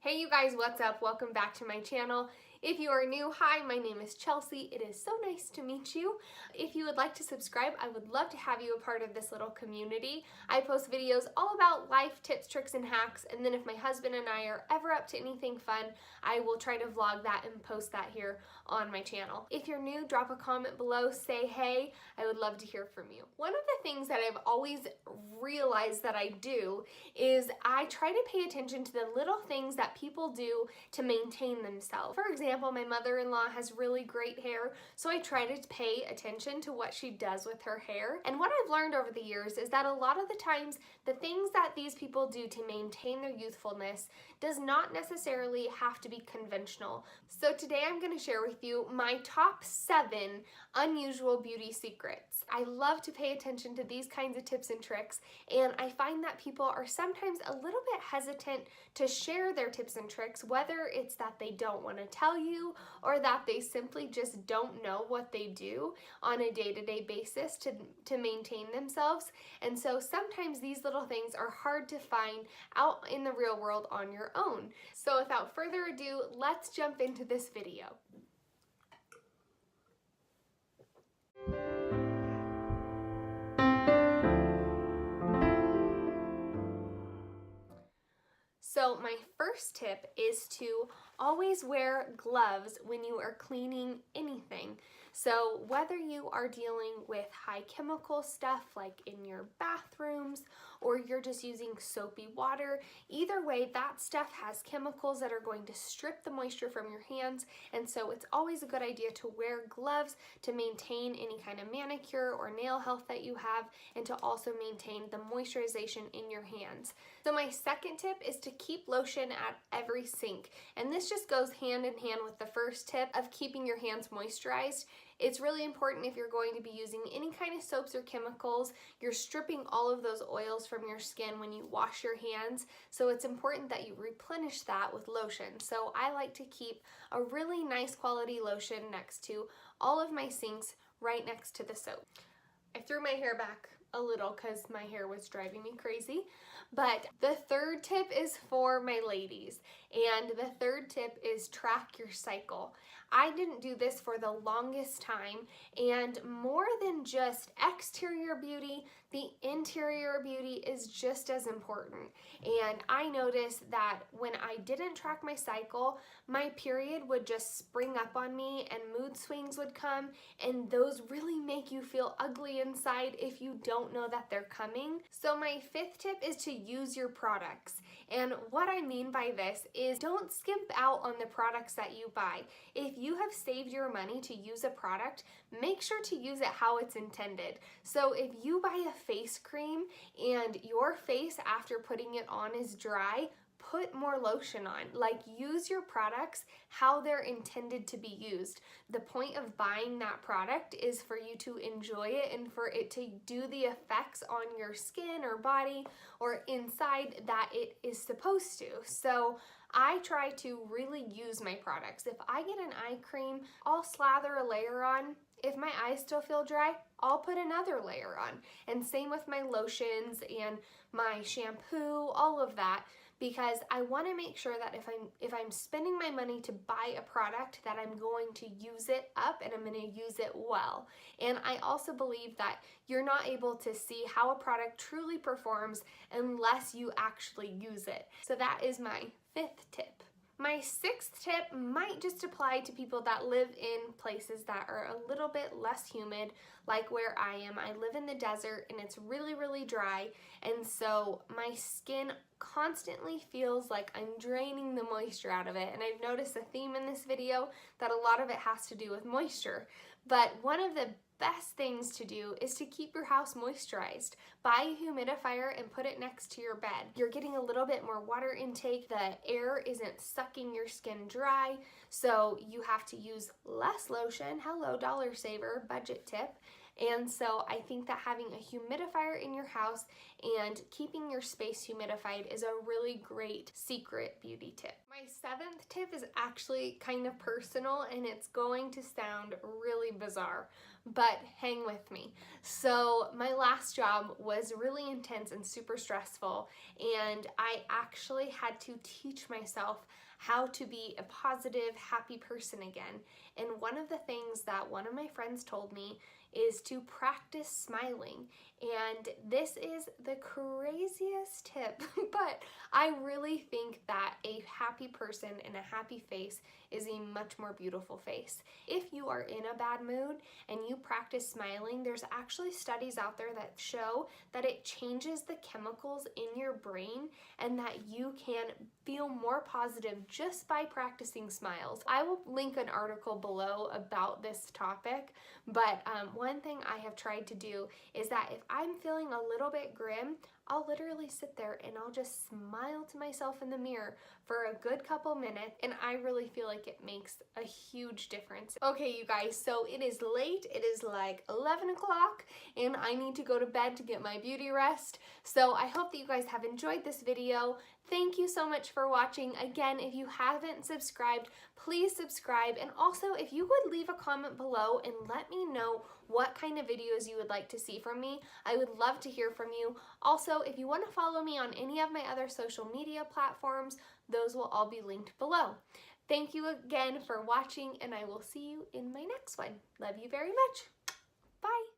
Hey you guys, what's up? Welcome back to my channel. If you are new, hi, my name is Chelsea. It is so nice to meet you. If you would like to subscribe, I would love to have you a part of this little community. I post videos all about life tips, tricks, and hacks, and then if my husband and I are ever up to anything fun, I will try to vlog that and post that here on my channel. If you're new, drop a comment below, say hey. I would love to hear from you. One of the things that I've always realized that I do is I try to pay attention to the little things that people do to maintain themselves. For example, my mother-in-law has really great hair, so I try to pay attention to what she does with her hair. And what I've learned over the years is that a lot of the times, the things that these people do to maintain their youthfulness does not necessarily have to be conventional. So today I'm going to share with you my top 7 unusual beauty secrets. I love to pay attention to these kinds of tips and tricks, and I find that people are sometimes a little bit hesitant to share their tips and tricks, whether it's that they don't want to tell you or that they simply just don't know what they do on a day-to-day basis to maintain themselves. And so sometimes these little things are hard to find out in the real world on your own. So without further ado, let's jump into this video. So my first tip is to always wear gloves when you are cleaning anything. So whether you are dealing with high chemical stuff like in your bathrooms or you're just using soapy water, either way that stuff has chemicals that are going to strip the moisture from your hands, and so it's always a good idea to wear gloves to maintain any kind of manicure or nail health that you have and to also maintain the moisturization in your hands. So my second tip is to keep lotion at every sink, and this just goes hand in hand with the first tip of keeping your hands moisturized. It's really important if you're going to be using any kind of soaps or chemicals, you're stripping all of those oils from your skin when you wash your hands, so it's important that you replenish that with lotion. So I like to keep a really nice quality lotion next to all of my sinks right next to the soap. I threw my hair back a little because my hair was driving me crazy. But the third tip is for my ladies, and the third tip is track your cycle. I didn't do this for the longest time, and more than just exterior beauty, the interior beauty is just as important. And I noticed that when I didn't track my cycle, my period would just spring up on me and mood swings would come, and those really make you feel ugly inside if you don't know that they're coming. So my fifth tip is to use your products. And what I mean by this is don't skimp out on the products that you buy. If you have saved your money to use a product, make sure to use it how it's intended. So if you buy a face cream and your face after putting it on is dry, put more lotion on. Like, use your products how they're intended to be used. The point of buying that product is for you to enjoy it and for it to do the effects on your skin or body or inside that it is supposed to. So I try to really use my products. If I get an eye cream, I'll slather a layer on. If my eyes still feel dry, I'll put another layer on. And same with my lotions and my shampoo, all of that, because I want to make sure that if I'm spending my money to buy a product, that I'm going to use it up and I'm going to use it well. And I also believe that you're not able to see how a product truly performs unless you actually use it. So that is my fifth tip. My sixth tip might just apply to people that live in places that are a little bit less humid, like where I am. I live in the desert and it's really, really dry, and so my skin constantly feels like I'm draining the moisture out of it. And I've noticed a theme in this video that a lot of it has to do with moisture. But one of the best things to do is to keep your house moisturized. Buy a humidifier and put it next to your bed. You're getting a little bit more water intake, the air isn't sucking your skin dry, so you have to use less lotion. Hello, dollar saver, budget tip. And so I think that having a humidifier in your house and keeping your space humidified is a really great secret beauty tip. My seventh tip is actually kind of personal and it's going to sound really bizarre, but hang with me. So my last job was really intense and super stressful, and I actually had to teach myself how to be a positive, happy person again. And one of the things that one of my friends told me is to practice smiling. And this is the craziest tip, but I really think that a happy person and a happy face is a much more beautiful face. If you are in a bad mood and you practice smiling, there's actually studies out there that show that it changes the chemicals in your brain and that you can feel more positive just by practicing smiles. I will link an article below about this topic, but one thing I have tried to do is that if I'm feeling a little bit grim, I'll literally sit there and I'll just smile to myself in the mirror for a good couple minutes, and I really feel like it makes a huge difference. Okay, you guys, so it is late. It is like 11 o'clock, and I need to go to bed to get my beauty rest. So I hope that you guys have enjoyed this video. Thank you so much for watching. Again, if you haven't subscribed, please subscribe. And also, if you would leave a comment below and let me know what kind of videos you would like to see from me, I would love to hear from you. Also, if you want to follow me on any of my other social media platforms, those will all be linked below. Thank you again for watching, and I will see you in my next one. Love you very much. Bye.